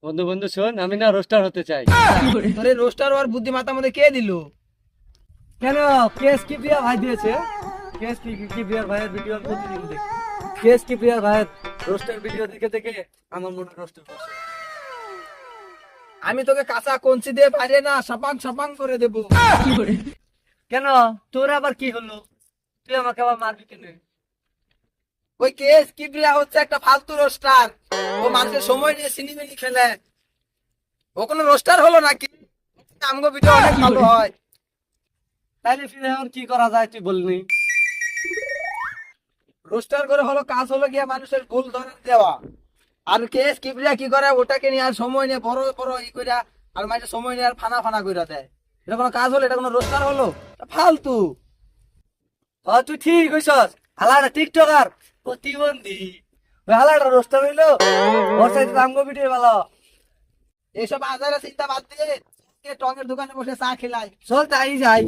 বন্ধু বন্ধু শোন, আমি না রোস্টার হতে চাই। তোর এই রোস্টার আর বুদ্ধিমাতার মধ্যে কে দিল? কেন? কেস কি প্রিয়া ভাই দিয়েছে। কেস কি প্রিয়ার ভাইয়ের ভিডিও প্রতিদিন দেখি। কেস কি প্রিয়ার ভাইয়ের রোস্টার ভিডিও দেখে দেখে আমার মনে রোস্টার করছে। আমি তোকে কাঁচা কঞ্চি দিয়ে পারে না সাপাং সাপাং করে দেবো। কেন? তোর আবার কি হলো? তুই আমাকে আবার মারবি কেন? ওই কেস কি প্রিয়া হচ্ছে একটা ফালতু রোস্টার। ও মানুষের সময় নিয়ে সিনেমিনি খেলে। ও কোনো রোস্টার হলো নাকি? আমগো ভিডিও অনেক ভালো হয়। তাইলে ফিরে এখন কি করা যায় তুই বলনি? রোস্টার করে হলো কাজ হলো গিয়ে মানুষের ভুল ধরে দেওয়া। আর কেস কিবরিয়া কি করে ওটাকে নিয়ে আর সময় নিয়ে বড় বড় ই কইরা আর মানুষের সময় নিয়ে আর ফানা ফানা কইরা দেয়। এটা কোনো কাজ হলো? এটা কোনো রোস্টার হলো? এটা ফালতু। তুই ঠিক হইছস। হালাটা টিকটকার প্রতিবন্ধী। ওই হালাটা রোস্টার হইলো। ওর সাথে আমগো ভিডিও ভালো। এইসব আজারে চিন্তা বাদ দিয়ে টঙের দোকানে বসে চা খেলাই। চল তাই যাই।